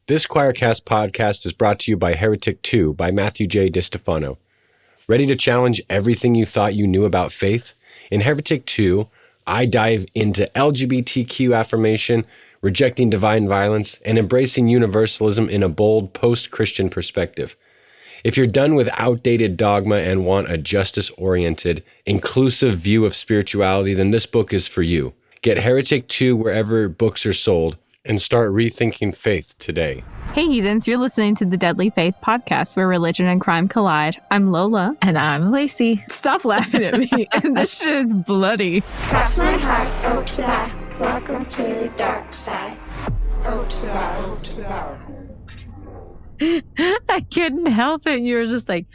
This Choircast podcast is brought to you by Heretic 2 by Matthew J. DiStefano. Ready to challenge everything you thought you knew about faith? In Heretic 2, I dive into LGBTQ affirmation, rejecting divine violence, and embracing universalism in a bold post-Christian perspective. If you're done with outdated dogma and want a justice-oriented, inclusive view of spirituality, then this book is for you. Get Heretic 2 wherever books are sold, and start rethinking faith today. Hey heathens, you're listening to the Deadly Faith Podcast, where religion and crime collide. I'm Lola. And I'm Laci. Stop laughing at me. This shit is bloody. Cross my heart, oh to die. Welcome to the dark side. Oh to die, oh to die. I couldn't help it. You were just like,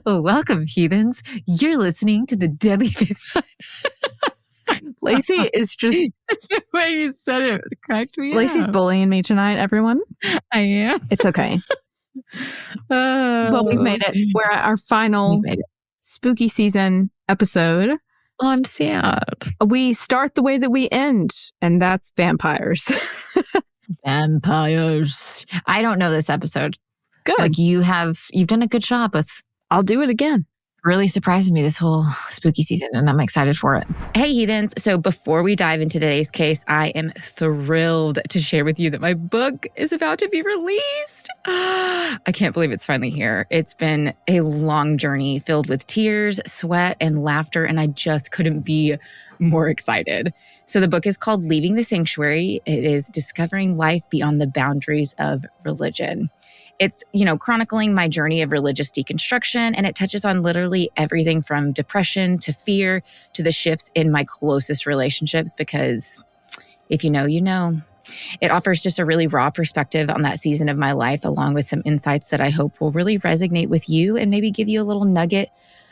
oh, welcome heathens. You're listening to the Deadly Faith Podcast. Laci is just... That's the way you said it. It cracked me Laci's up. bullying me tonight, everyone. I am. It's okay. Well, we've made it. We're at our final spooky season episode. Oh, I'm sad. We start the way that we end, and that's vampires. Vampires. I don't know this episode. Good. Like you've done a good job with I'll do it again. really surprising me this whole spooky season, and I'm excited for it. Hey, heathens. So before we dive into today's case, I am thrilled to share with you that my book is about to be released. I can't believe it's finally here. It's been a long journey filled with tears, sweat, and laughter, and I just couldn't be more excited. So the book is called Leaving the Sanctuary. It is discovering life beyond the boundaries of religion. It's, chronicling my journey of religious deconstruction, and it touches on literally everything from depression to fear to the shifts in my closest relationships, because if you know, you know. It offers just a really raw perspective on that season of my life, along with some insights that I hope will really resonate with you and maybe give you a little nugget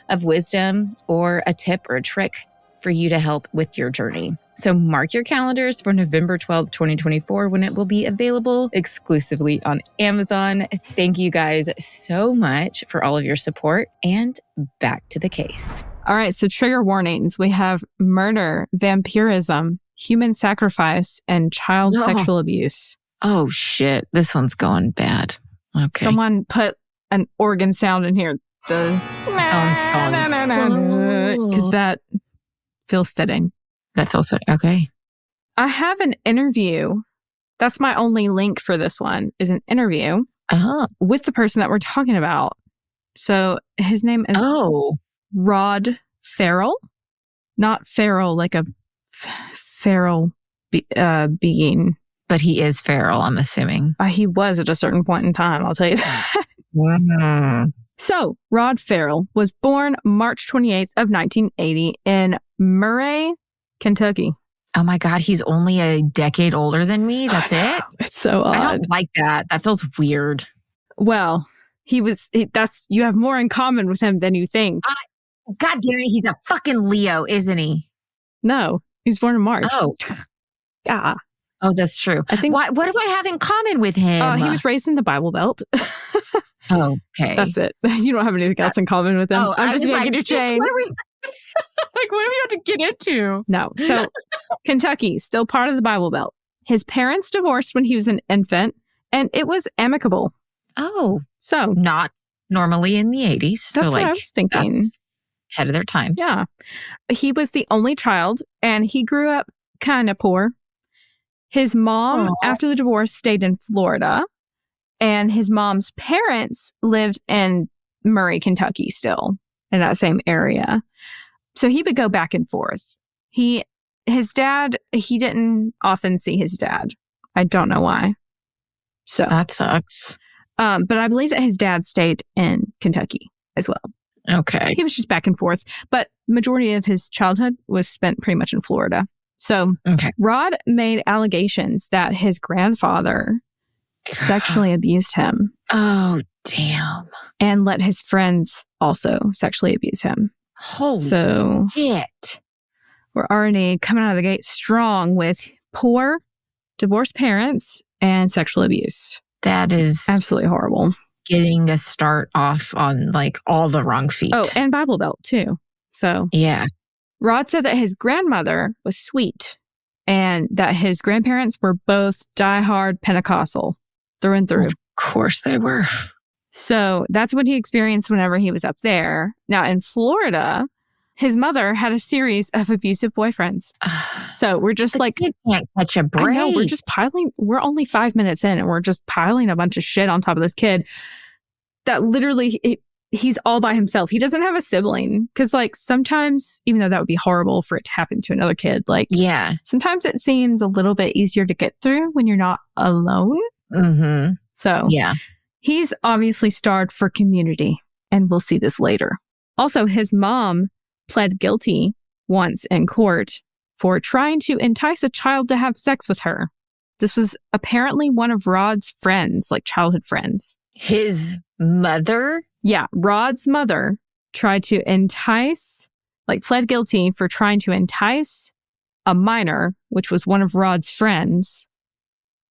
of wisdom or a tip or a trick for you to help with your journey. So mark your calendars for November 12th, 2024, when it will be available exclusively on Amazon. Thank you guys so much for all of your support, and back to the case. All right, so trigger warnings. We have murder, vampirism, human sacrifice, and child sexual abuse. Oh, shit. This one's going bad. Okay. Someone put an organ sound in here. Because that feels fitting. That feels so, okay. I have an interview. That's my only link for this one, is an interview with the person that we're talking about. So his name is Rod Ferrell. Not feral, like a feral being. But he is feral, I'm assuming. He was at a certain point in time, I'll tell you that. So, Rod Ferrell was born March 28th of 1980 in Murray, Kentucky. Oh my God, he's only a decade older than me? That's it? It's so odd. I don't like that. That feels weird. Well, you have more in common with him than you think. God damn it, he's a fucking Leo, isn't he? No, he's born in March. Oh. Yeah. Oh, that's true. I think. What do I have in common with him? He was raised in the Bible Belt. Okay. That's it. You don't have anything else in common with him. Oh, I'm just yanking your chain. What do we have to get into? No. So, Kentucky, still part of the Bible Belt. His parents divorced when he was an infant, and it was amicable. Oh. So. Not normally in the 80s. That's what I was thinking. That's ahead of their times. Yeah. He was the only child, and he grew up kind of poor. His mom, after the divorce, stayed in Florida, and his mom's parents lived in Murray, Kentucky still, in that same area. So he would go back and forth. His dad, he didn't often see his dad. I don't know why. So that sucks. But I believe that his dad stayed in Kentucky as well. Okay. He was just back and forth, but majority of his childhood was spent pretty much in Florida. So Rod made allegations that his grandfather sexually abused him. Oh, damn. And let his friends also sexually abuse him. Holy shit. We're already coming out of the gate strong with poor, divorced parents and sexual abuse. That is absolutely horrible. Getting a start off on like all the wrong feet. Oh, and Bible Belt too. So yeah. Rod said that his grandmother was sweet and that his grandparents were both diehard Pentecostal through and through. Of course they were. So that's what he experienced whenever he was up there. Now in Florida, his mother had a series of abusive boyfriends. So we're just The kid can't catch a break. I know, we're just piling, we're only 5 minutes in and we're just piling a bunch of shit on top of this kid that literally, he's all by himself. He doesn't have a sibling. Because like sometimes, even though that would be horrible for it to happen to another kid, like sometimes it seems a little bit easier to get through when you're not alone. Mm-hmm. So he's obviously starved for community, and we'll see this later. Also, his mom pled guilty once in court for trying to entice a child to have sex with her. This was apparently one of Rod's friends, like childhood friends. His mother? Yeah, Rod's mother tried to entice, like pled guilty for trying to entice a minor, which was one of Rod's friends,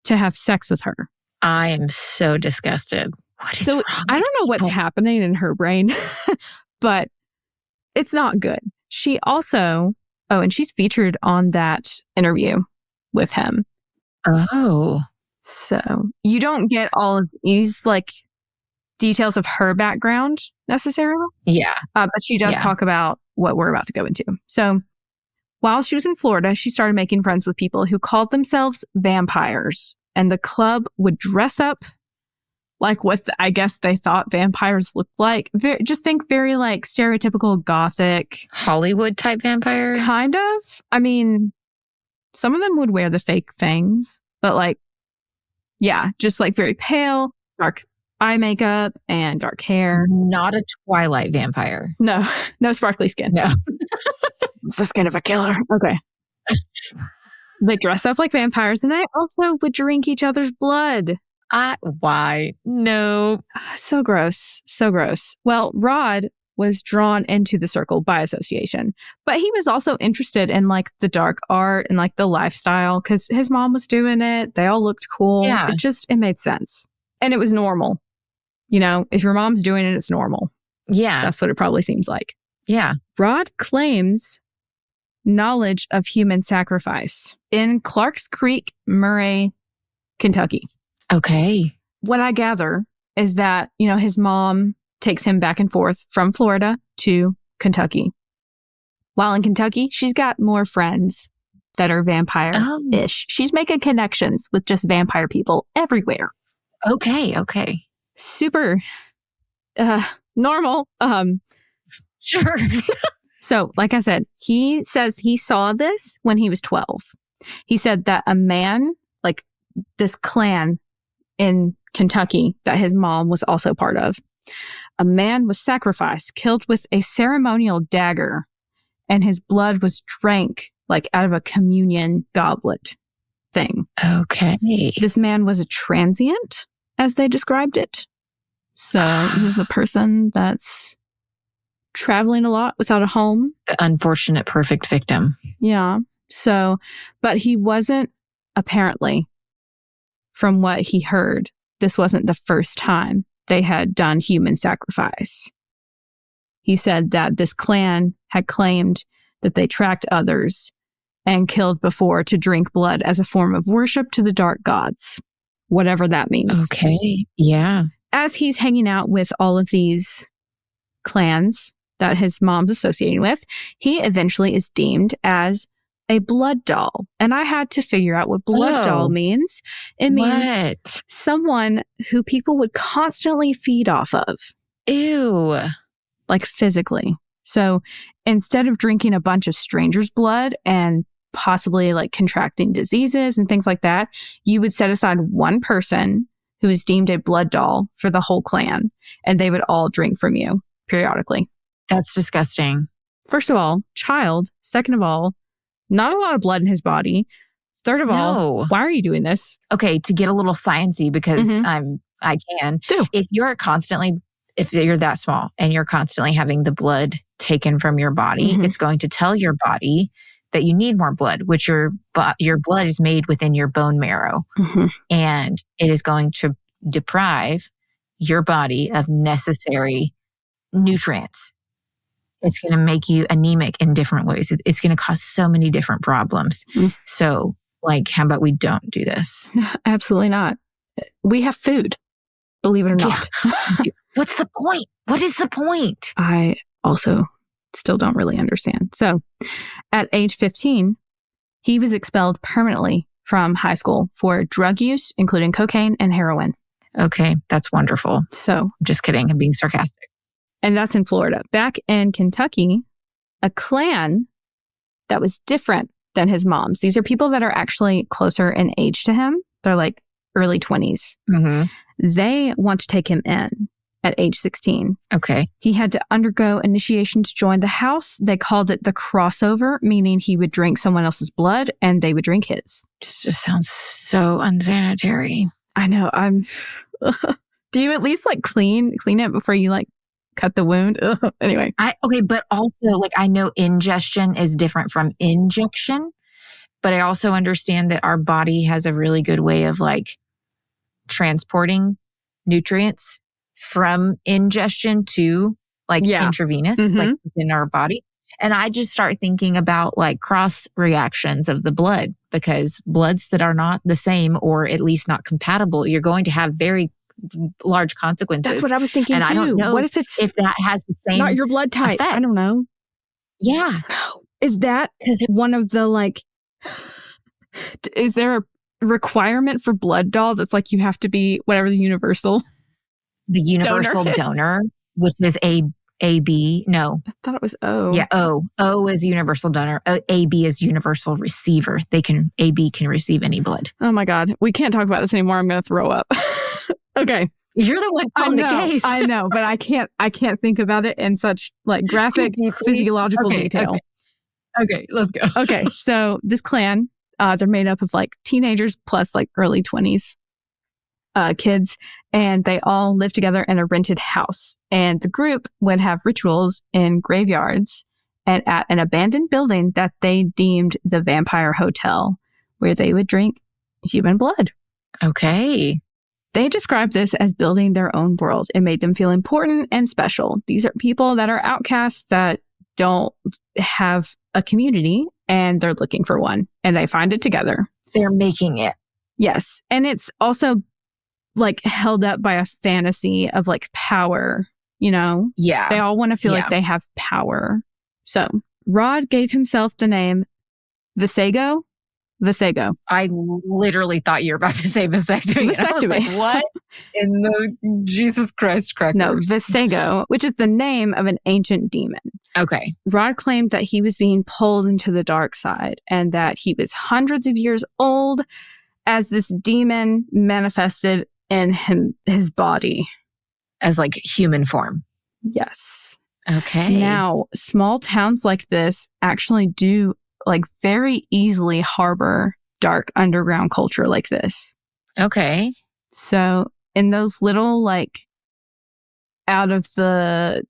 to have sex with her. I am so disgusted. What is wrong I don't know with what's people? happening in her brain, but it's not good. She also, and she's featured on that interview with him. Oh. So you don't get all of these like details of her background necessarily. Yeah. But she does talk about what we're about to go into. So while she was in Florida, she started making friends with people who called themselves vampires. And the club would dress up like what I guess they thought vampires looked like. Just think very like stereotypical gothic. Hollywood type vampire? Kind of. I mean, some of them would wear the fake fangs, but like, yeah, just like very pale, dark eye makeup and dark hair. Not a Twilight vampire. No sparkly skin. No. It's the skin of a killer. Okay. They dress up like vampires and they also would drink each other's blood. Why? No. So gross. So gross. Well, Rod was drawn into the circle by association, but he was also interested in like the dark art and like the lifestyle because his mom was doing it. They all looked cool. Yeah. It made sense. And it was normal. You know, if your mom's doing it, it's normal. Yeah. That's what it probably seems like. Yeah. Rod claims knowledge of human sacrifice in Clarks Creek, Murray, Kentucky. Okay. What I gather is that, you know, his mom takes him back and forth from Florida to Kentucky. While in Kentucky, she's got more friends that are vampire-ish. She's making connections with just vampire people everywhere. Okay. Super normal. Sure. So, like I said, he says he saw this when he was 12. He said that a man, like this clan in Kentucky that his mom was also part of, a man was sacrificed, killed with a ceremonial dagger, and his blood was drank like out of a communion goblet thing. Okay. This man was a transient, as they described it. So this is a person that's traveling a lot without a home. The unfortunate perfect victim. Yeah. So, but he wasn't, apparently, from what he heard, this wasn't the first time they had done human sacrifice. He said that this clan had claimed that they tracked others and killed before to drink blood as a form of worship to the dark gods, whatever that means. Okay. Yeah. As he's hanging out with all of these clans that his mom's associating with, he eventually is deemed as a blood doll. And I had to figure out what blood doll means. It means someone who people would constantly feed off of. Ew. Like physically. So instead of drinking a bunch of strangers' blood and possibly like contracting diseases and things like that, you would set aside one person who is deemed a blood doll for the whole clan, and they would all drink from you periodically. That's disgusting. First of all, child. Second of all, not a lot of blood in his body. Third of all, why are you doing this? Okay, to get a little sciencey because I can. Do. If you're that small and you're constantly having the blood taken from your body, it's going to tell your body that you need more blood, which your blood is made within your bone marrow. And it is going to deprive your body of necessary nutrients. It's going to make you anemic in different ways. It's going to cause so many different problems. Mm. So, like, how about we don't do this? Absolutely not. We have food, believe it or not. Yeah. What's the point? What is the point? I also still don't really understand. So, at age 15, he was expelled permanently from high school for drug use, including cocaine and heroin. Okay, that's wonderful. So, Just kidding. I'm being sarcastic. and that's in Florida. Back in Kentucky, a clan that was different than his mom's. These are people that are actually closer in age to him. They're like early 20s. Mm-hmm. They want to take him in at age 16. Okay. He had to undergo initiation to join the house. They called it the crossover, meaning he would drink someone else's blood and they would drink his. Just sounds so unsanitary. I know. Do you at least like clean it before you like cut the wound? Anyway. Okay, but also like I know ingestion is different from injection, but I also understand that our body has a really good way of like transporting nutrients from ingestion to like intravenous, like within our body. And I just start thinking about like cross reactions of the blood, because bloods that are not the same or at least not compatible, you're going to have very large consequences. That's what I was thinking and too. I don't know what if that has the same not your blood type. effect. I don't know. Yeah. Is that one of the like, is there a requirement for blood doll that's like you have to be whatever the universal donor, which is AB. No. I thought it was O. Yeah, O is universal donor. AB is universal receiver. AB can receive any blood. Oh my God. We can't talk about this anymore. I'm going to throw up. Okay. You're the one on the case. I know, but I can't think about it in such like graphic physiological detail. Okay, let's go. Okay. So this clan, they're made up of like teenagers plus like early 20s kids, and they all live together in a rented house. And the group would have rituals in graveyards and at an abandoned building that they deemed the Vampire Hotel, where they would drink human blood. Okay. They described this as building their own world. It made them feel important and special. These are people that are outcasts that don't have a community, and they're looking for one, and they find it together. They're making it. Yes. And it's also like held up by a fantasy of like power, you know? Yeah. They all want to feel like they have power. So Rod gave himself the name Vasego. I literally thought you were about to say vasectomy. Vasectomy. I was like, what in the Jesus Christ crackers? No, Vasego, which is the name of an ancient demon. Okay. Rod claimed that he was being pulled into the dark side and that he was hundreds of years old as this demon manifested in his body. As like human form. Yes. Okay. Now, small towns like this actually do like very easily harbor dark underground culture like this. Okay. So in those little like out of the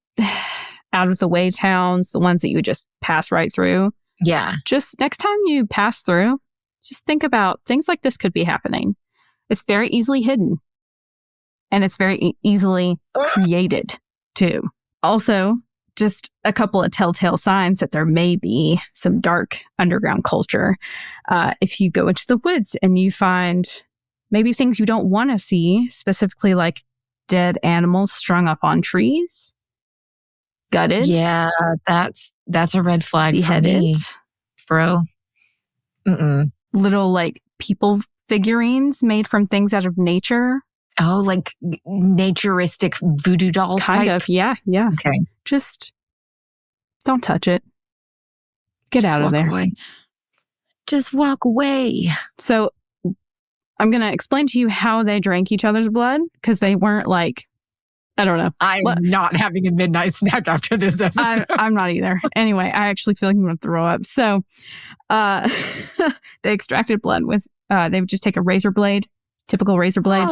way towns, the ones that you would just pass right through. Yeah. Just next time you pass through, just think about things like this could be happening. It's very easily hidden. And it's very easily created too. Also, just a couple of telltale signs that there may be some dark underground culture. If you go into the woods and you find maybe things you don't want to see, specifically like dead animals strung up on trees, gutted. Yeah, that's a red flag beheaded, for me, bro. Little like people figurines made from things out of nature. Oh, like naturistic voodoo dolls kind type? of. Yeah. Okay. Just don't touch it. Get out of there. Away. Just walk away. So I'm going to explain to you how they drank each other's blood, because they weren't like, I don't know. I'm not having a midnight snack after this episode. I'm not either. Anyway, I actually feel like I'm going to throw up. So they extracted blood with, they would just take a razor blade, typical razor blade,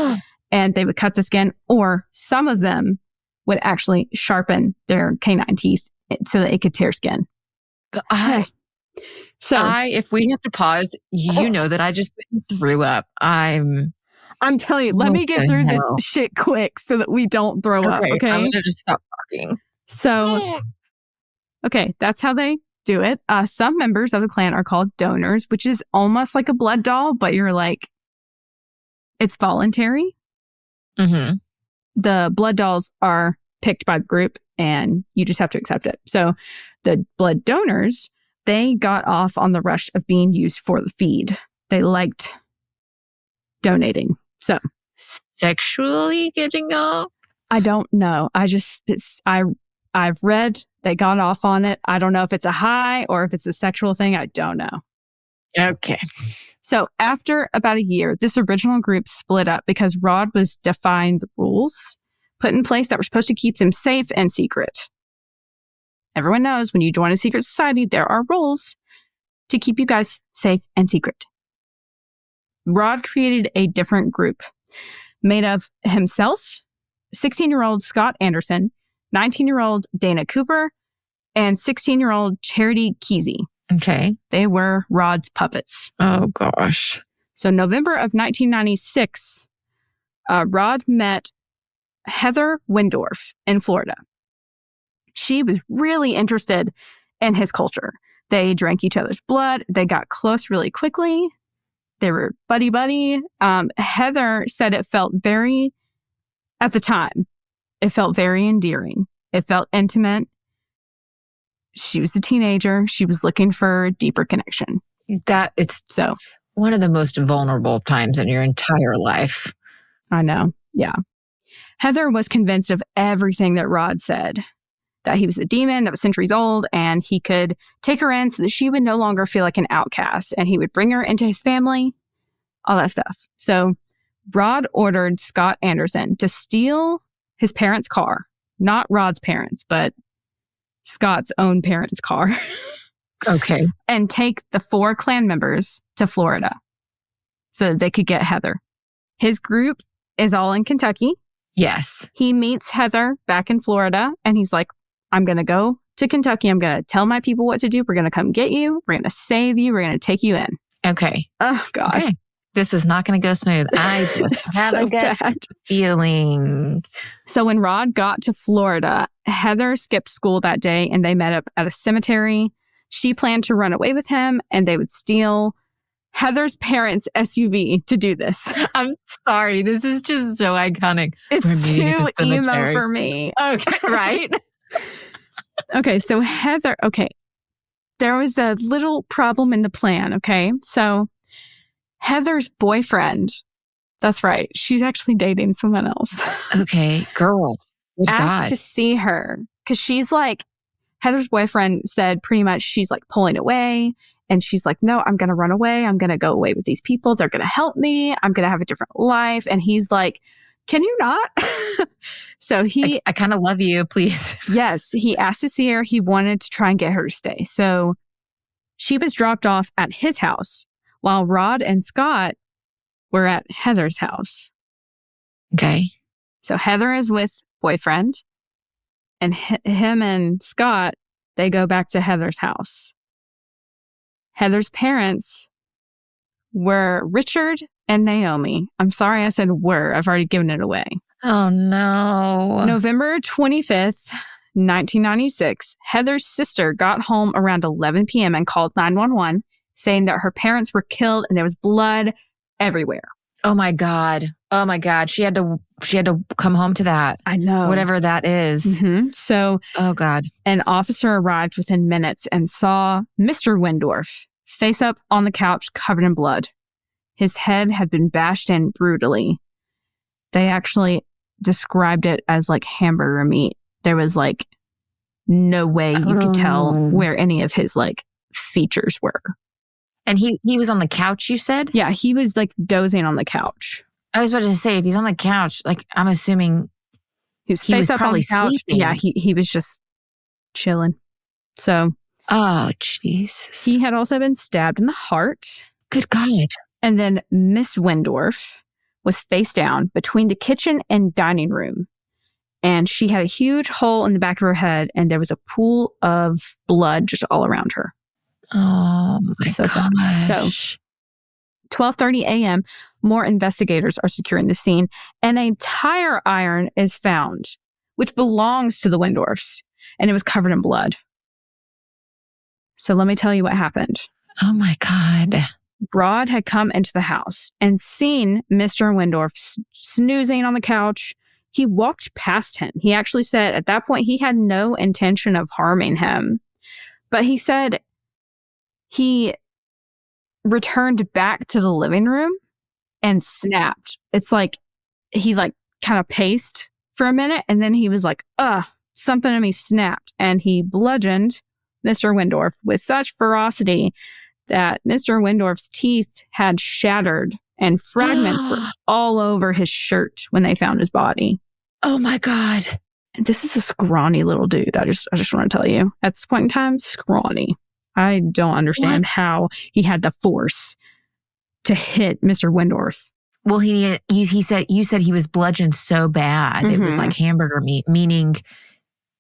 and they would cut the skin, or some of them would actually sharpen their canine teeth so that it could tear skin. If we have to pause, you know that I just threw up. I'm telling you, let me get through this shit quick so that we don't throw up, okay? I'm going to just stop talking. So Okay, that's how they do it. Some members of the clan are called donors, which is almost like a blood doll, but you're like, it's voluntary. Mm-hmm. The blood dolls are picked by the group and you just have to accept it. So the blood donors, they got off on the rush of being used for the feed. They liked donating. So Sexually getting off? I don't know. I've read they got off on it. I don't know if it's a high or if it's a sexual thing. I don't know. Okay. So after about a year, this original group split up because Rod was defying the rules put in place that were supposed to keep them safe and secret. Everyone knows when you join a secret society, there are rules to keep you guys safe and secret. Rod created a different group made of himself, 16-year-old Scott Anderson, 19-year-old Dana Cooper, and 16-year-old Charity Kesey. Okay. They were Rod's puppets. Oh, gosh. So November of 1996, Rod met Heather Windorf in Florida. She was really interested in his culture. They drank each other's blood. They got close really quickly. They were buddy-buddy. Heather said it felt very, at the time, it felt very endearing. It felt intimate. She was a teenager. She was looking for a deeper connection. It's one of the most vulnerable times in your entire life. I know. Yeah. Heather was convinced of everything that Rod said, that he was a demon that was centuries old and he could take her in so that she would no longer feel like an outcast and he would bring her into his family, all that stuff. So Rod ordered Scott Anderson to steal his parents' car, not Rod's parents, but Scott's own parents' car. Okay. And take the 4 clan members to Florida so that they could get Heather. His group is all in Kentucky. Yes. He meets Heather back in Florida and he's like, I'm going to go to Kentucky. I'm going to tell my people what to do. We're going to come get you. We're going to save you. We're going to take you in. Okay. Oh, God. Okay. This is not going to go smooth. I just have so a gut bad. feeling. So when Rod got to Florida, Heather skipped school that day and they met up at a cemetery. She planned to run away with him and they would steal Heather's parents' SUV to do this. I'm sorry. This is just so iconic. It's too emo for me. Okay, right? Okay, so Heather, there was a little problem in the plan, okay? So Heather's boyfriend, that's right, she's actually dating someone else. Okay, girl. Good asked God. to see her because she's like, Heather's boyfriend said pretty much she's like pulling away and she's like, no, I'm going to run away. I'm going to go away with these people. They're going to help me. I'm going to have a different life. And he's like, can you not? So I kind of love you, please. Yes, he asked to see her. He wanted to try and get her to stay. So she was dropped off at his house while Rod and Scott were at Heather's house. Okay. So Heather is with boyfriend and him and Scott, they go back to Heather's house. Heather's parents were Richard and Naomi. I'm sorry I said were. I've already given it away. Oh, no. November 25th, 1996, Heather's sister got home around 11 p.m. and called 911, saying that her parents were killed and there was blood everywhere. Oh, my God. Oh, my God. She had to come home to that. I know. Whatever that is. Mm-hmm. So, oh, God. An officer arrived within minutes and saw Mr. Windorf face up on the couch covered in blood. His head had been bashed in brutally. They actually described it as like hamburger meat. There was like no way you could tell where any of his like features were. And he was on the couch, you said? Yeah, he was like dozing on the couch. I was about to say, if he's on the couch, like I'm assuming he was probably on the couch. sleeping. Yeah, he was just chilling. So, oh, Jesus. He had also been stabbed in the heart. Good God. And then Miss Windorf was face down between the kitchen and dining room. And she had a huge hole in the back of her head, and there was a pool of blood just all around her. Oh, my gosh. So, 12:30 a.m., more investigators are securing the scene, and a tire iron is found, which belongs to the Windorfs, and it was covered in blood. So let me tell you what happened. Oh my God. Rod had come into the house and seen Mr. Windorf snoozing on the couch. He walked past him. He actually said at that point he had no intention of harming him. But he said he returned back to the living room and snapped. It's like he kind of paced for a minute and then he was like, something in me snapped. And he bludgeoned Mr. Windorf with such ferocity that Mr. Windorf's teeth had shattered and fragments were all over his shirt when they found his body. Oh my God. And this is a scrawny little dude. I just want to tell you, at this point in time, scrawny. I don't understand how he had the force to hit Mr. Windorf. Well, he said, you said he was bludgeoned so bad. It was like hamburger meat, meaning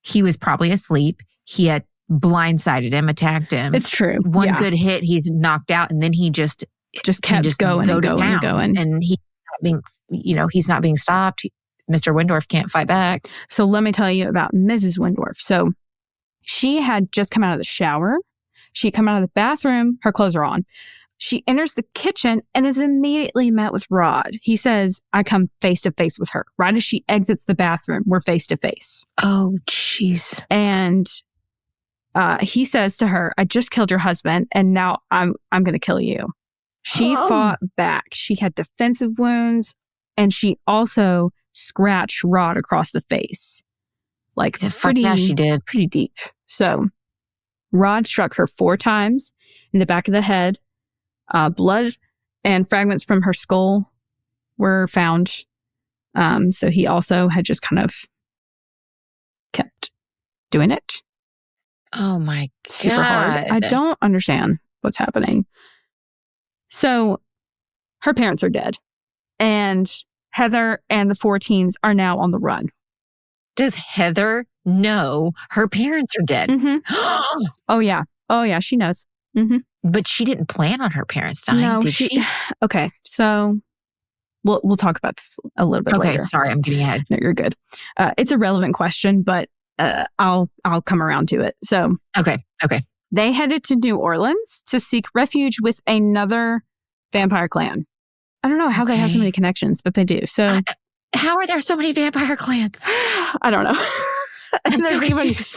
he was probably asleep. He had blindsided him, attacked him. It's true. One good hit, he's knocked out, and then he just kept going and going. And he's not being stopped. Mr. Windorf can't fight back. So let me tell you about Mrs. Windorf. So she had just come out of the shower. She come out of the bathroom. Her clothes are on. She enters the kitchen and is immediately met with Rod. He says, I come face to face with her. Right as she exits the bathroom, we're face to face. Oh, jeez. And he says to her, I just killed your husband and now I'm going to kill you. She fought back. She had defensive wounds and she also scratched Rod across the face. Like she did. Pretty deep. So Rod struck her 4 times in the back of the head. Blood and fragments from her skull were found. So he also had just kind of kept doing it. Oh my God. Super hard. I don't understand what's happening. So her parents are dead. And Heather and the 4 teens are now on the run. Does Heather know her parents are dead? Mm-hmm. Oh, yeah. She knows. Mm-hmm. But she didn't plan on her parents dying, no, did she? Okay, so we'll talk about this a little bit later. Okay, sorry, I'm getting ahead. No, you're good. It's a relevant question, but I'll come around to it. So Okay. They headed to New Orleans to seek refuge with another vampire clan. I don't know how they have so many connections, but they do. So how are there so many vampire clans? I don't know.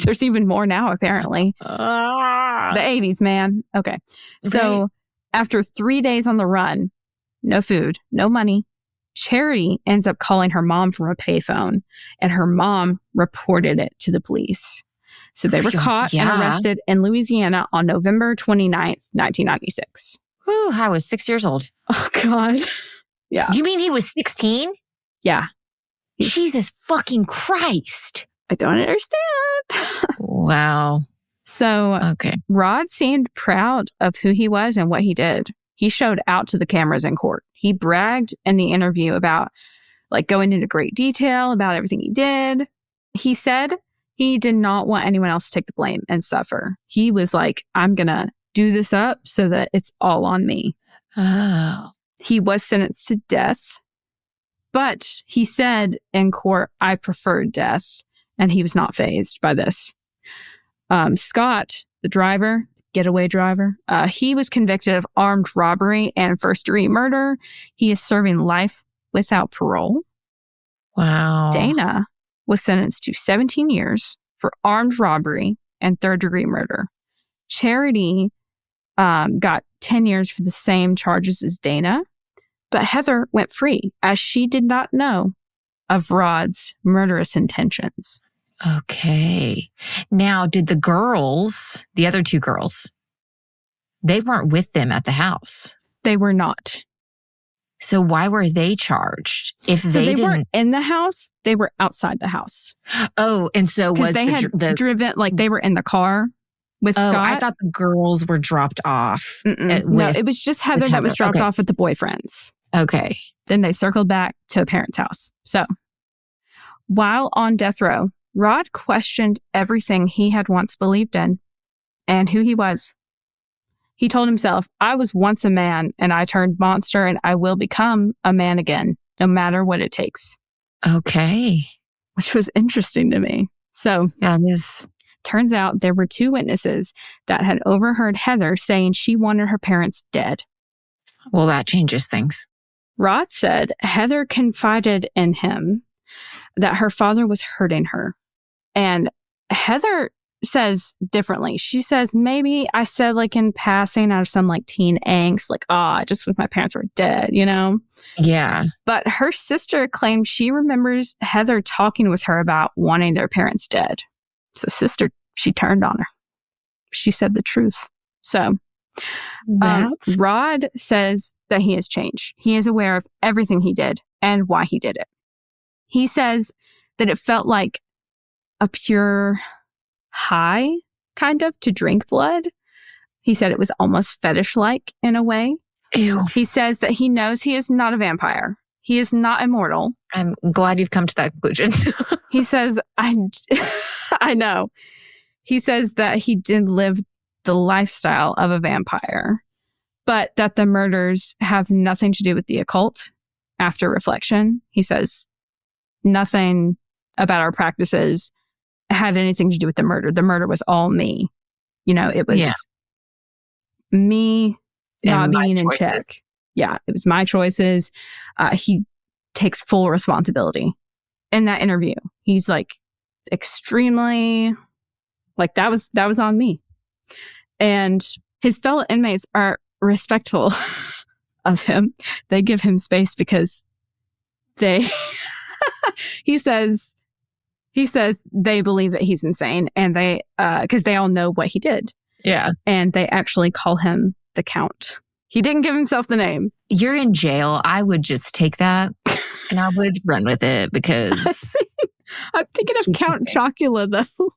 There's even more now, apparently. The 80s, man. Okay. So after 3 days on the run, no food, no money, Charity ends up calling her mom from a payphone, and her mom reported it to the police. So they were caught and arrested in Louisiana on November 29th, 1996. Whew, I was 6 years old. Oh, God. Yeah. You mean he was 16? Yeah. Jesus fucking Christ. I don't understand. Wow. So Rod seemed proud of who he was and what he did. He showed out to the cameras in court. He bragged in the interview about going into great detail about everything he did. He said he did not want anyone else to take the blame and suffer. He was like, I'm going to do this up so that it's all on me. Oh. He was sentenced to death, but he said in court, I preferred death, and he was not fazed by this. Scott, the driver, getaway driver, he was convicted of armed robbery and first-degree murder. He is serving life without parole. Wow. Dana was sentenced to 17 years for armed robbery and third-degree murder. Charity got 10 years for the same charges as Dana, but Heather went free as she did not know of Rod's murderous intentions. Okay. Now, did the other 2 girls, they weren't with them at the house? They were not. So why were they charged? If they weren't in the house, they were outside the house. Oh, and so was they had driven, they were in the car with Scott. I thought the girls were dropped off. No, it was just Heather that was dropped off with the boyfriends. Okay. Then they circled back to a parent's house. So while on death row, Rod questioned everything he had once believed in and who he was. He told himself, I was once a man and I turned monster and I will become a man again, no matter what it takes. Okay. Which was interesting to me. So yeah, it is. turns out there were 2 witnesses that had overheard Heather saying she wanted her parents dead. Well, that changes things. Rod said Heather confided in him that her father was hurting her. And Heather says differently. She says, maybe I said like in passing out of some like teen angst, like, I just wish my parents were dead, you know? Yeah. But her sister claims she remembers Heather talking with her about wanting their parents dead. So sister, she turned on her. She said the truth. So Rod says that he has changed. He is aware of everything he did and why he did it. He says that it felt like a pure high, kind of, to drink blood. He said it was almost fetish-like in a way. Ew. He says that he knows he is not a vampire. He is not immortal. I'm glad you've come to that conclusion. He says, I know. He says that he did live the lifestyle of a vampire, but that the murders have nothing to do with the occult. After reflection, he says nothing about our practices had anything to do with the murder. The murder was all me. You know, it was me not being in check. Yeah, it was my choices. He takes full responsibility in that interview. He's like extremely like that was on me. And his fellow inmates are respectful of him. They give him space because he says they believe that he's insane, and they because they all know what he did. Yeah. And they actually call him the Count. He didn't give himself the name. You're in jail. I would just take that and I would run with it because I'm thinking of Count Chocula though.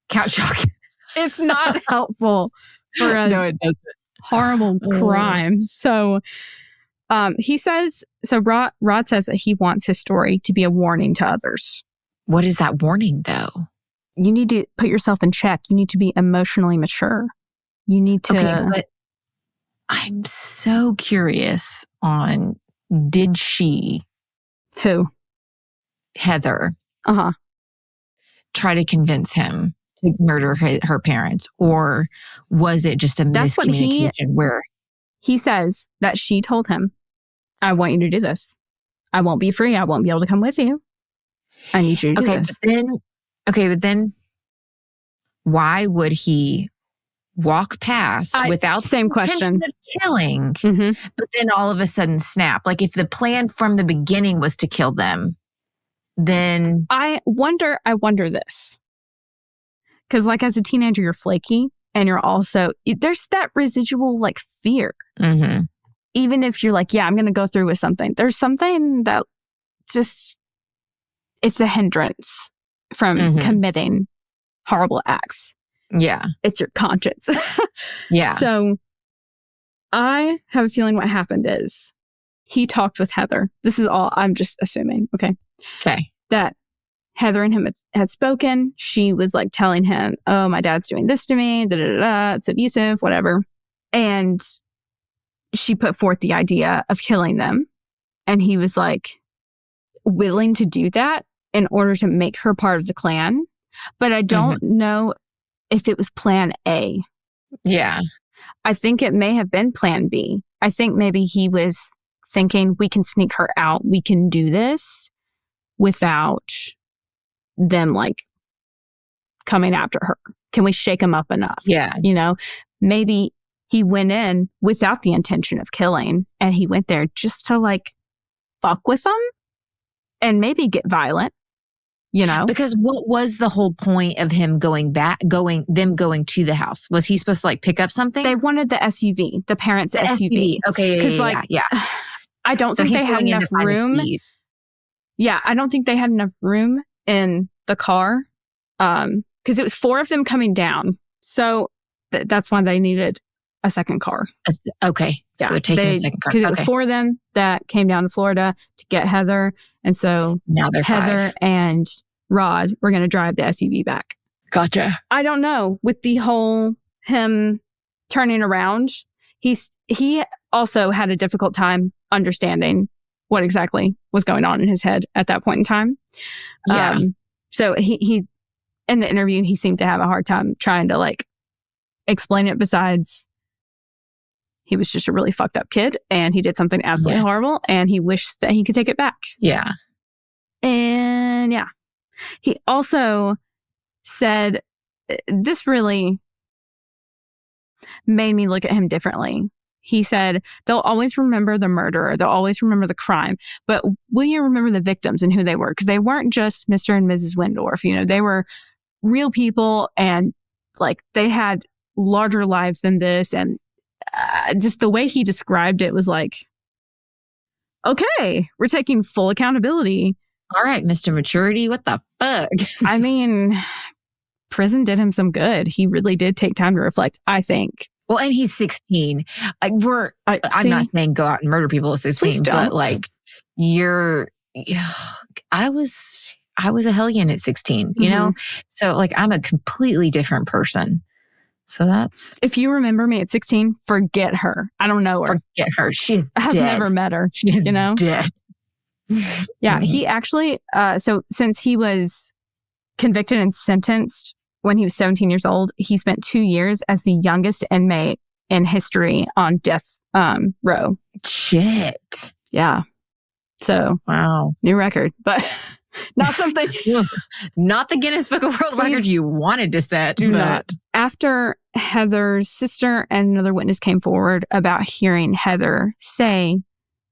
Count Chocula. It's not helpful for a no, it doesn't. horrible crime. So he says, Rod says that he wants his story to be a warning to others. What is that warning though? You need to put yourself in check. You need to be emotionally mature. You need to... Okay, but I'm so curious on, did she... Who? Heather. Uh-huh. Try to convince him to murder her parents? Or was it just a miscommunication where... He says that she told him, I want you to do this. I won't be free. I won't be able to come with you. I need you to do this. But then why would he walk past without same the intention question of killing, but then all of a sudden snap? Like if the plan from the beginning was to kill them, then... I wonder this. Because like as a teenager, you're flaky and you're also... There's that residual like fear. Mm-hmm. Even if you're like, yeah, I'm going to go through with something. There's something that just... It's a hindrance from committing horrible acts. Yeah. It's your conscience. Yeah. So I have a feeling what happened is he talked with Heather. This is all I'm just assuming. Okay. That Heather and him had spoken. She was like telling him, oh, my dad's doing this to me. It's abusive, whatever. And she put forth the idea of killing them. And he was like willing to do that in order to make her part of the clan. But I don't know if it was plan A. Yeah. I think it may have been plan B. I think maybe he was thinking, we can sneak her out. We can do this without them like coming after her. Can we shake him up enough? Yeah. You know, maybe he went in without the intention of killing, and he went there just to like fuck with them and maybe get violent. You know, because what was the whole point of him going to the house? Was he supposed to like pick up something? They wanted the SUV, the parents' SUV. Okay. Because I don't think they had enough room. Yeah. I don't think they had enough room in the car. Because it was 4 of them coming down. So that's why they needed a second car. Okay. Yeah. So they're taking a second car. Because it was 4 of them that came down to Florida to get Heather. And so now they're Heather 5. and Rod were going to drive the SUV back. Gotcha. I don't know. With the whole him turning around, he also had a difficult time understanding what exactly was going on in his head at that point in time. Yeah. So he in the interview, he seemed to have a hard time trying to like explain it. Besides, he was just a really fucked up kid and he did something absolutely horrible and he wished that he could take it back. Yeah. And yeah, he also said, this really made me look at him differently. He said, they'll always remember the murderer. They'll always remember the crime. But will you remember the victims and who they were? Because they weren't just Mr. and Mrs. Windorf. You know, they were real people and like they had larger lives than this. And just the way he described it was like, okay, we're taking full accountability. All right, Mr. Maturity, what the fuck? I mean, prison did him some good. He really did take time to reflect, I think. Well, and he's 16. Like I'm not saying go out and murder people at 16, but like I was a hellion at 16, you know? So like I'm a completely different person. So that's... If you remember me at 16, forget her. I don't know her. Forget her. She's dead. I've never met her. She's dead. Yeah, he actually, so since he was convicted and sentenced when he was 17 years old, he spent 2 years as the youngest inmate in history on death row. Shit. Yeah. So, wow. New record, but not something... Not the Guinness Book of World Records you wanted to set. Do not. After Heather's sister and another witness came forward about hearing Heather say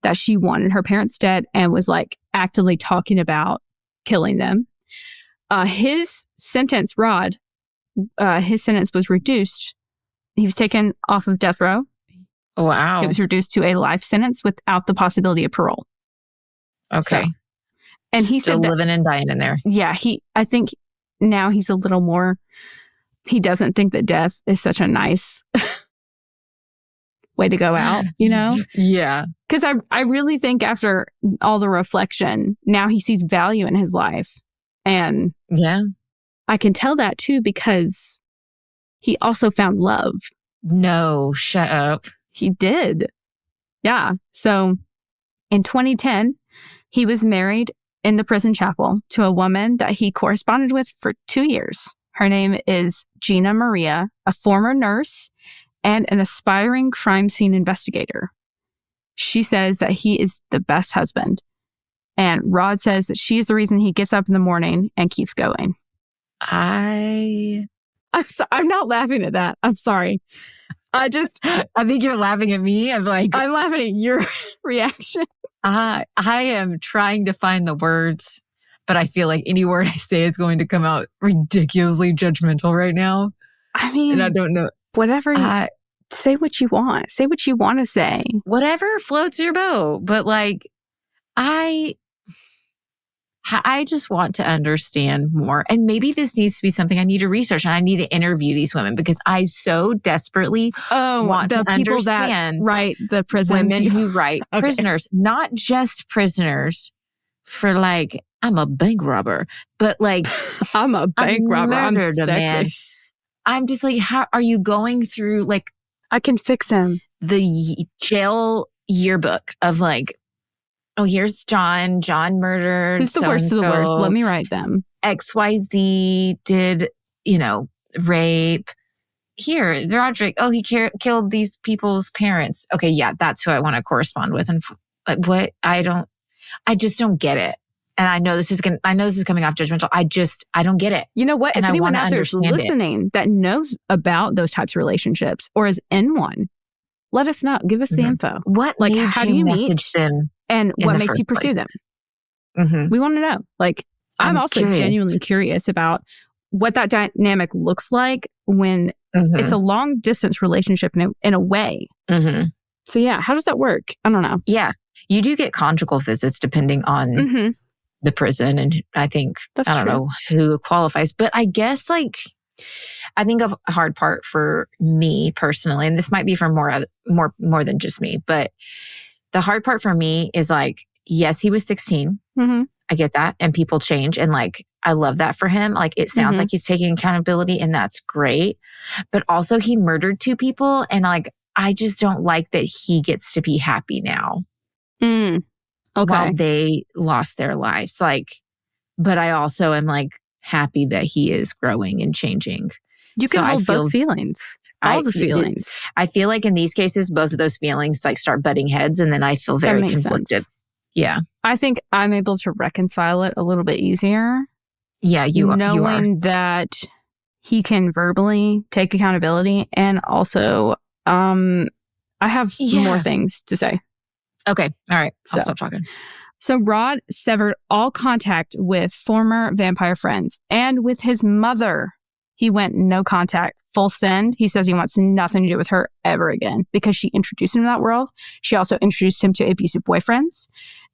that she wanted her parents dead and was like actively talking about killing them, his sentence, his sentence was reduced. He was taken off of death row. Wow. It was reduced to a life sentence without the possibility of parole. Okay. So, and he still said living and dying in there. Yeah, I think now he's a little more, he doesn't think that death is such a nice way to go out, you know? Yeah. Because I really think after all the reflection, now he sees value in his life. And yeah, I can tell that too because he also found love. No, shut up. He did. Yeah. So in 2010, he was married in the prison chapel to a woman that he corresponded with for 2 years. Her name is Gina Maria, a former nurse and an aspiring crime scene investigator. She says that he is the best husband. And Rod says that she is the reason he gets up in the morning and keeps going. I'm not laughing at that. I'm sorry. I think you're laughing at me. I'm laughing at your reaction. I am trying to find the words, but I feel like any word I say is going to come out ridiculously judgmental right now. I mean, and I don't know. Whatever say what you want. Say what you want to say. Whatever floats your boat. But like, I just want to understand more. And maybe this needs to be something I need to research and I need to interview these women because I so desperately want to understand the prison women who write prisoners, not just prisoners for like, I'm a bank robber, but like, I'm a bank robber. I'm murdered a man. I'm just like, how are you going through like, I can fix him. The jail yearbook of like, oh, here's John. John murdered. Who's the worst of the worst? Let me write them. XYZ did, rape. Here, Roderick. Oh, he killed these people's parents. Okay, yeah, that's who I want to correspond with. And what? I just don't get it. And I know this is coming off judgmental. I don't get it. You know what? And if anyone out there is listening that knows about those types of relationships or is in one, let us know. Give us the info. What? Like, how do you message them? And what makes you pursue them? Mm-hmm. We want to know. Like, I'm also genuinely curious about what that dynamic looks like when it's a long distance relationship in a way. Mm-hmm. So yeah, how does that work? I don't know. Yeah, you do get conjugal visits depending on the prison, and I think I don't know who qualifies, but I guess like I think a hard part for me personally, and this might be for more than just me, but the hard part for me is like, yes, he was 16. Mm-hmm. I get that. And people change. And like, I love that for him. Like, it sounds like he's taking accountability and that's great. But also he murdered 2 people. And like, I just don't like that he gets to be happy now. Okay. While they lost their lives. Like, but I also am like, happy that he is growing and changing. You can hold both feelings. All the feelings. I feel like in these cases, both of those feelings like start butting heads, and then I feel very conflicted. Sense. Yeah. I think I'm able to reconcile it a little bit easier. Yeah, you are. Knowing that he can verbally take accountability, and also I have more things to say. Okay. All right. I'll stop talking. So Rod severed all contact with former vampire friends and with his mother. He went no contact, full send. He says he wants nothing to do with her ever again because she introduced him to that world. She also introduced him to abusive boyfriends,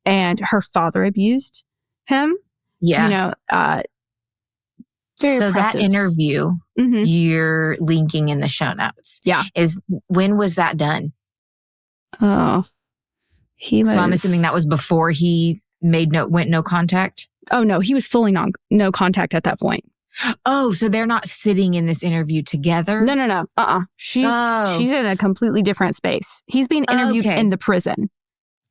and her father abused him. Yeah. You know, very so oppressive. That interview you're linking in the show notes. Yeah. When was that done? Oh, So I'm assuming that was before he went no contact? Oh, no, he was fully no contact at that point. Oh, so they're not sitting in this interview together? No. She's in a completely different space. He's being interviewed in the prison.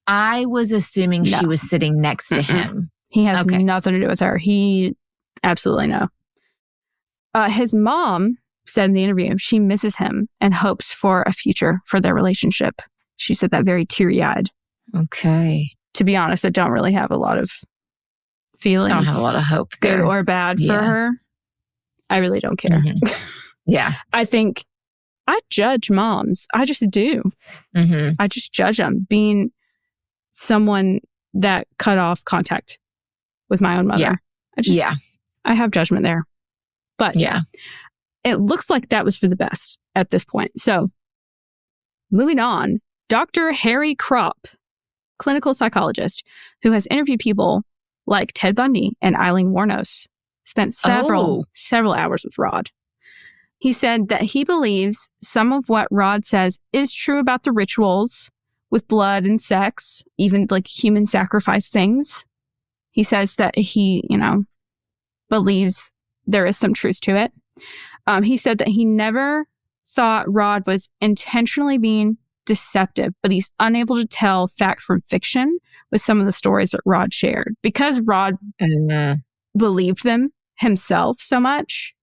I was assuming she was sitting next to him. He has nothing to do with her. He absolutely no. His mom said in the interview she misses him and hopes for a future for their relationship. She said that very teary-eyed. Okay. To be honest, I don't really have a lot of feelings. I don't have a lot of hope there. Good or bad for her. I really don't care. Yeah. I think I judge moms. I just do. I just judge them being someone that cut off contact with my own mother. I have judgment there. But it looks like that was for the best at this point. So moving on, Dr. Harry Kropp, clinical psychologist who has interviewed people like Ted Bundy and Eileen Wuornos, spent several hours with Rod. He said that he believes some of what Rod says is true about the rituals with blood and sex, even like human sacrifice things. He says that he, believes there is some truth to it. He said that he never thought Rod was intentionally being deceptive, but he's unable to tell fact from fiction with some of the stories that Rod shared because Rod believed them himself so much.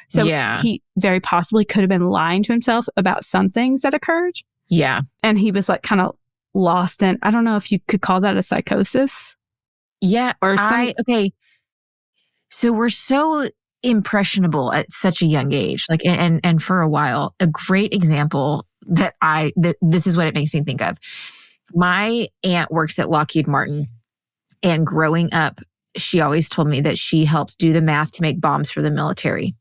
So he very possibly could have been lying to himself about some things that occurred. Yeah. And he was like kind of lost in, I don't know if you could call that a psychosis. Yeah. Or okay. So we're so impressionable at such a young age, like, and for a while, a great example that this is what it makes me think of. My aunt works at Lockheed Martin, and growing up, she always told me that she helped do the math to make bombs for the military.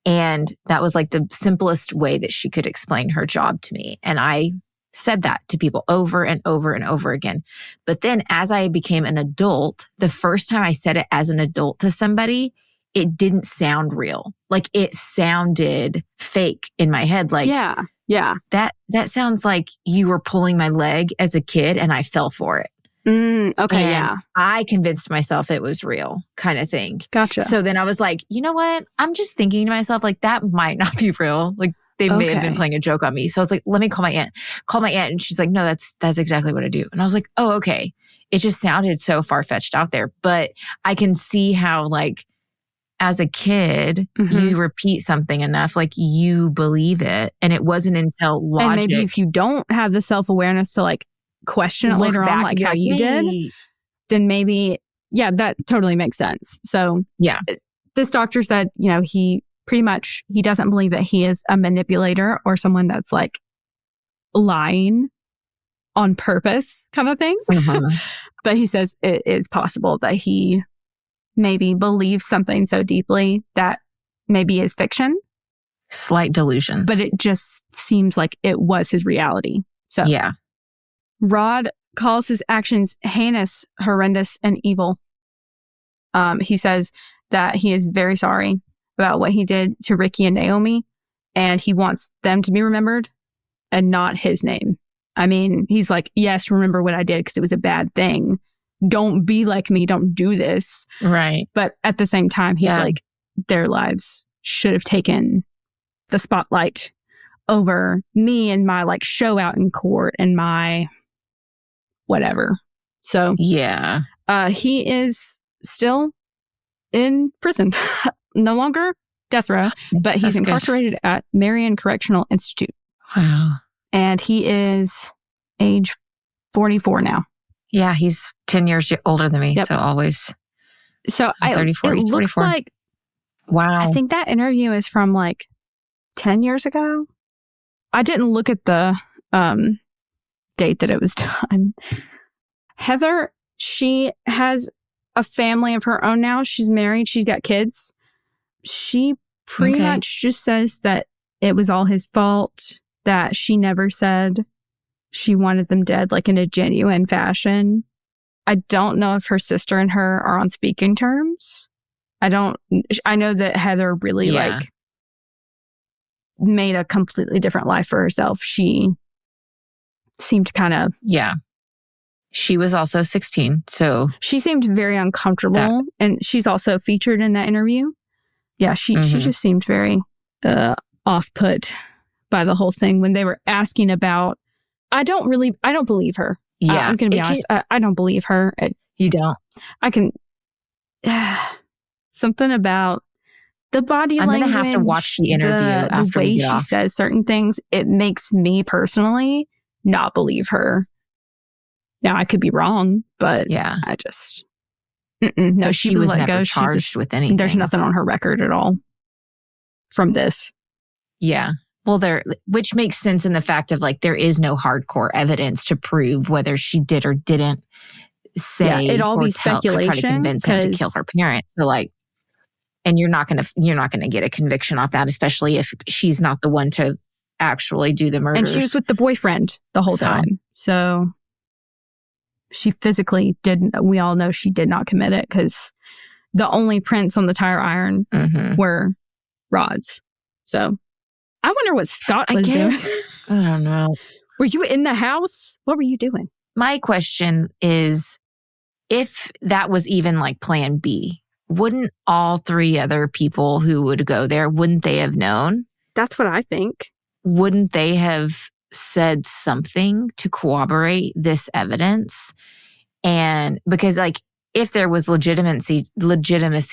And that was like the simplest way that she could explain her job to me. And I said that to people over and over and over again. But then as I became an adult, the first time I said it as an adult to somebody, it didn't sound real. Like it sounded fake in my head. Like, yeah. That sounds like you were pulling my leg as a kid and I fell for it. Okay, and I convinced myself it was real, kind of thing. Gotcha. So then I was like, you know what? I'm just thinking to myself, like, that might not be real. Like, they may have been playing a joke on me. So I was like, let me call my aunt. And she's like, no, that's exactly what I do. And I was like, oh, okay. It just sounded so far-fetched out there. But I can see how, like, as a kid, you repeat something enough, like you believe it. And it wasn't until logic. And maybe if you don't have the self-awareness to like question it later on, like how you did, then maybe, that totally makes sense. So this doctor said, he doesn't believe that he is a manipulator or someone that's like lying on purpose kind of thing. But he says it is possible that he maybe believes something so deeply that maybe is fiction. Slight delusions. But it just seems like it was his reality. So Rod calls his actions heinous, horrendous, and evil. He says that he is very sorry about what he did to Ricky and Naomi, and he wants them to be remembered and not his name. I mean, he's like, yes, remember what I did because it was a bad thing. Don't be like me. Don't do this. Right. But at the same time, he's like, their lives should have taken the spotlight over me and my like show out in court and my whatever. So he is still in prison. No longer death row, but he's incarcerated at Marion Correctional Institute. Wow. And he is age 44 now. Yeah, he's 10 years older than me. Yep. So always. So I'm 34. He's 44. Like, wow. I think that interview is from like 10 years ago. I didn't look at the date that it was done. Heather, she has a family of her own now. She's married. She's got kids. She pretty much just says that it was all his fault, that she never said she wanted them dead, like in a genuine fashion. I don't know if her sister and her are on speaking terms. I know that Heather really like made a completely different life for herself. She seemed kind of... Yeah. She was also 16, so... She seemed very uncomfortable, and she's also featured in that interview. Yeah, she just seemed very off-put by the whole thing when they were asking about... I don't believe her. Yeah. I'm going to be honest. I don't believe her. You don't? I can... something about the body language. I'm going to have to watch the interview after the way we get she off. says certain things. It makes me personally not believe her. Now, I could be wrong, but I just... No, she was never charged with anything. There's nothing on her record at all from this. Yeah. Well, which makes sense in the fact of like, there is no hardcore evidence to prove whether she did or didn't say it'd all be speculation. Try to convince him to kill her parents. So like, and you're not gonna get a conviction off that, especially if she's not the one to actually do the murders. And she was with the boyfriend the whole time. So she physically didn't. We all know she did not commit it because the only prints on the tire iron were Rod's. So I wonder what Scott was doing. I don't know. Were you in the house? What were you doing? My question is, if that was even like plan B, wouldn't all three other people who would go there, wouldn't they have known? That's what I think. Wouldn't they have said something to corroborate this evidence? And because like, if there was legitimacy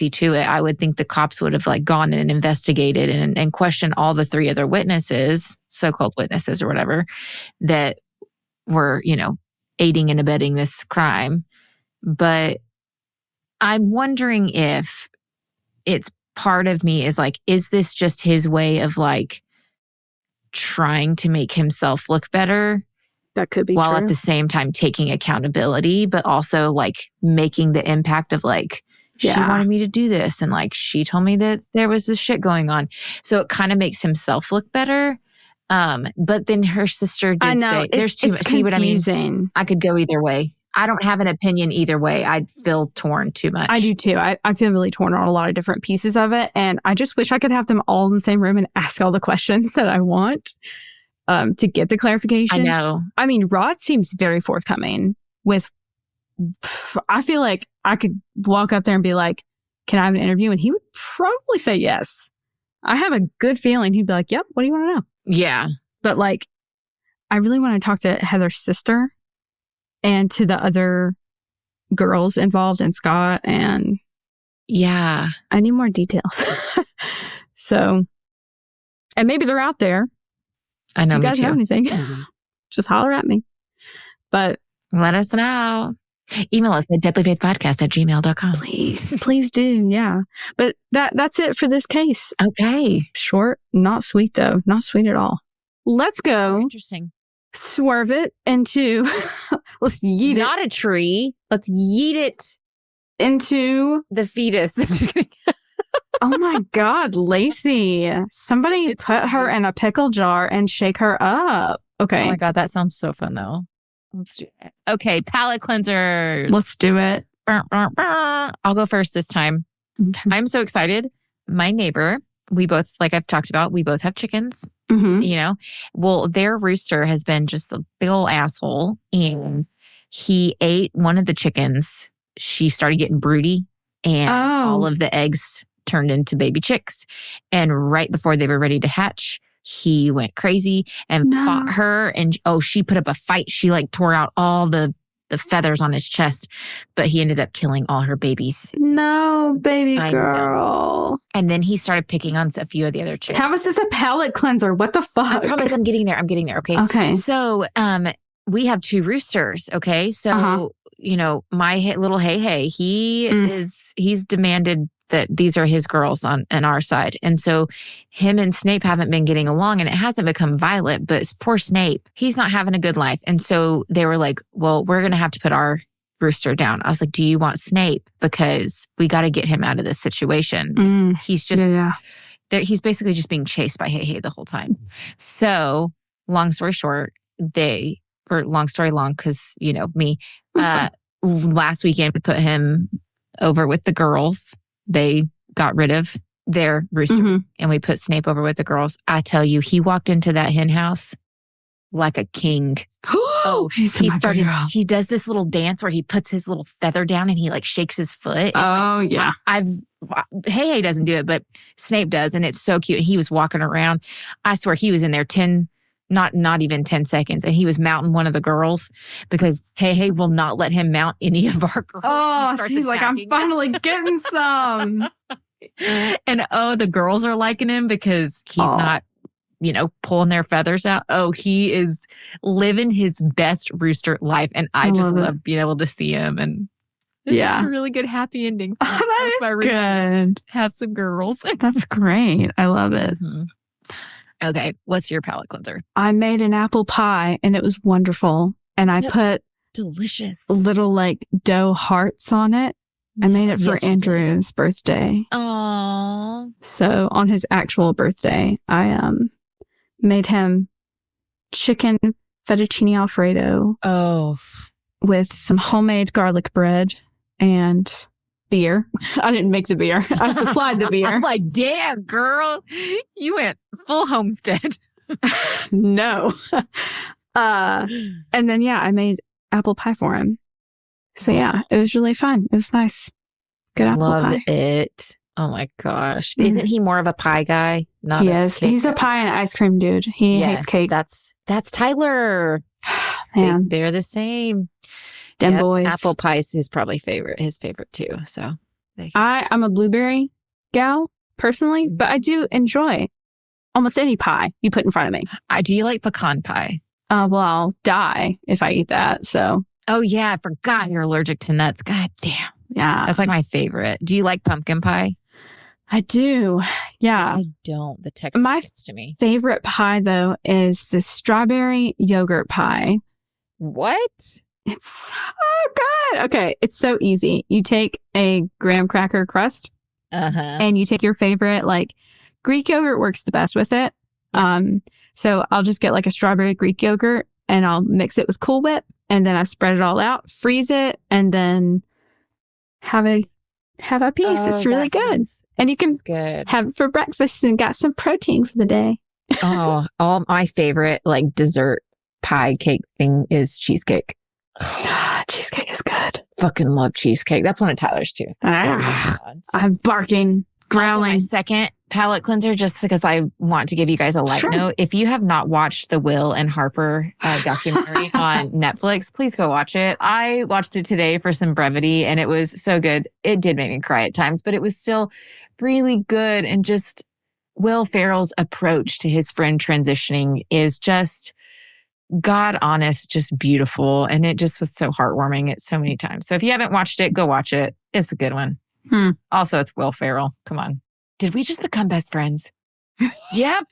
to it, I would think the cops would have like gone and investigated and questioned all the three other witnesses, so-called witnesses or whatever, that were, aiding and abetting this crime. But I'm wondering if it's part of me is like, is this just his way of like trying to make himself look better? That could be while true. At the same time taking accountability, but also like making the impact of like, she wanted me to do this. And like, she told me that there was this shit going on. So it kind of makes himself look better. But then her sister did say, there's too much. See what I mean? I could go either way. I don't have an opinion either way. I feel torn too much. I do too. I feel really torn on a lot of different pieces of it. And I just wish I could have them all in the same room and ask all the questions that I want. To get the clarification. I know. I mean, Rod seems very forthcoming with, I feel like I could walk up there and be like, can I have an interview? And he would probably say yes. I have a good feeling he'd be like, yep, what do you want to know? Yeah. But like, I really want to talk to Heather's sister and to the other girls involved and Scott. And yeah, I need more details. So, and maybe they're out there. I know. If you guys know anything, just holler at me. But let us know. Email us at DeadlyFaithPodcast@gmail.com. Please do. Yeah. But that's it for this case. Okay. Short, not sweet though. Not sweet at all. Let's go. Very interesting. Swerve it into, let's yeet it. Not a tree. Let's yeet it into the fetus. Oh my God, Laci. Somebody put her in a pickle jar and shake her up. Okay. Oh my God, that sounds so fun though. Let's do it. Okay, palate cleanser. Let's do it. I'll go first this time. Okay. I'm so excited. My neighbor, we both, like I've talked about, we both have chickens. Well, their rooster has been just a big old asshole, and he ate one of the chickens. She started getting broody, and all of the eggs turned into baby chicks. And right before they were ready to hatch, he went crazy and fought her. And she put up a fight. She like tore out all the the feathers on his chest, but he ended up killing all her babies. No, baby I girl. And then he started picking on a few of the other chicks. How is this a palate cleanser? What the fuck? I promise I'm getting there. Okay. Okay. So, we have 2 roosters. Okay. So, my little Hey, he's demanded that these are his girls on our side. And so him and Snape haven't been getting along, and it hasn't become violent, but poor Snape, he's not having a good life. And so they were like, well, we're going to have to put our rooster down. I was like, do you want Snape? Because we got to get him out of this situation. He's just, he's basically just being chased by Hey the whole time. So long story short, long story long, because, me, last weekend we put him over with the girls. They got rid of their rooster and we put Snape over with the girls. I tell you, he walked into that hen house like a king. He does this little dance where he puts his little feather down and he like shakes his foot. Oh, yeah. Hey doesn't do it, but Snape does. And it's so cute. And he was walking around. I swear he was in there not even 10 seconds. And he was mounting one of the girls because Hey will not let him mount any of our girls. Oh, so he's like, I'm finally getting some. And the girls are liking him because he's not, pulling their feathers out. Oh, he is living his best rooster life. And I just love being able to see him. And it's a really good happy ending. That is good. Have some girls. That's great. I love it. Okay, what's your palate cleanser? I made an apple pie and it was wonderful. And I put delicious little like dough hearts on it. I made it for Andrew's birthday. Aww. So on his actual birthday, I made him chicken fettuccine Alfredo. With some homemade garlic bread and beer. I didn't make the beer. I supplied the beer. I'm like, damn, girl, you went full homestead. No. And then, I made apple pie for him. So, it was really fun. It was nice. Good apple pie. Love it. Oh, my gosh. Isn't he more of a pie guy? Yes, he's a pie and ice cream dude. He hates cake. That's Tyler. Man. They're the same. Them boys. Apple pie is his favorite too. So I'm a blueberry gal personally, but I do enjoy almost any pie you put in front of me. Do you like pecan pie? Well, I'll die if I eat that. So. Oh yeah, I forgot you're allergic to nuts. God damn. Yeah, that's like my favorite. Do you like pumpkin pie? I do. Yeah. I don't. The texture gets to me. Favorite pie though is the strawberry yogurt pie. What? It's so good. Okay, it's so easy. You take a graham cracker crust and you take your favorite, like Greek yogurt works the best with it. So I'll just get like a strawberry Greek yogurt and I'll mix it with Cool Whip and then I spread it all out, freeze it, and then have a piece. It's really good. And you can have it for breakfast and got some protein for the day. All my favorite like dessert pie cake thing is cheesecake. Cheesecake is good. Fucking love cheesecake. That's one of Tyler's too. I'm barking, growling. Also my second palate cleanser, just because I want to give you guys a light note. If you have not watched the Will and Harper documentary on Netflix, please go watch it. I watched it today for some brevity and it was so good. It did make me cry at times, but it was still really good. And just Will Ferrell's approach to his friend transitioning is just God honest, just beautiful. And it just was so heartwarming at so many times. So if you haven't watched it, go watch it. It's a good one. Also, it's Will Ferrell. Come on. Did we just become best friends? Yep.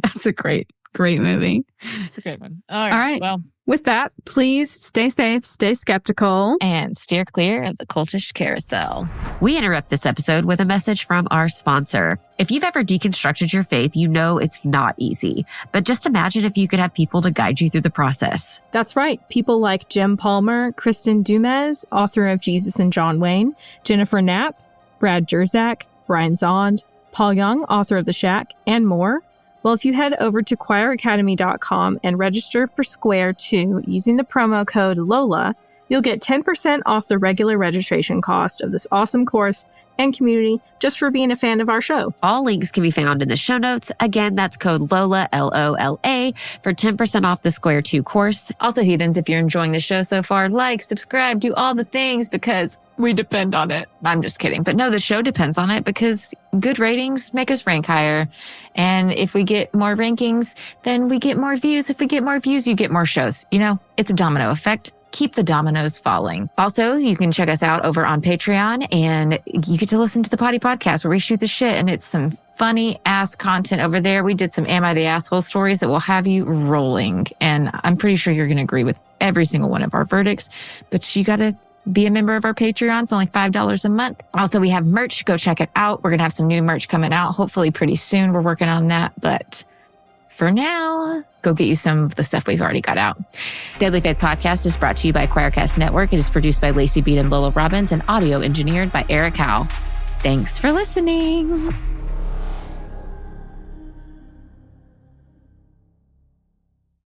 That's a great movie. It's a great one. All right. Well, with that, please stay safe, stay skeptical, and steer clear of the cultish carousel. We interrupt this episode with a message from our sponsor. If you've ever deconstructed your faith, you know it's not easy. But just imagine if you could have people to guide you through the process. That's right. People like Jim Palmer, Kristen Dumez, author of Jesus and John Wayne, Jennifer Knapp, Brad Jerzak, Brian Zond, Paul Young, author of The Shack, and more. Well, if you head over to choiracademy.com and register for Square 2 using the promo code LOLA, You'll get 10% off the regular registration cost of this awesome course and community just for being a fan of our show. All links can be found in the show notes. Again, that's code LOLA, L-O-L-A, for 10% off the Square 2 course. Also, heathens, if you're enjoying the show so far, like, subscribe, do all the things because we depend on it. I'm just kidding. But no, the show depends on it because good ratings make us rank higher. And if we get more rankings, then we get more views. If we get more views, you get more shows. You know, it's a domino effect. Keep the dominoes falling. Also, you can check us out over on Patreon, and you get to listen to the Potty Podcast where we shoot the shit, and it's some funny ass content over there. We did some Am I the Asshole stories that will have you rolling, and I'm pretty sure you're going to agree with every single one of our verdicts, but you got to be a member of our Patreon. It's only $5 a month. Also, we have merch. Go check it out. We're going to have some new merch coming out, hopefully pretty soon. We're working on that, but for now, go get you some of the stuff we've already got out. Deadly Faith Podcast is brought to you by Choircast Network. It is produced by Laci Beat and Lola Robbins and audio engineered by Eric Howell. Thanks for listening.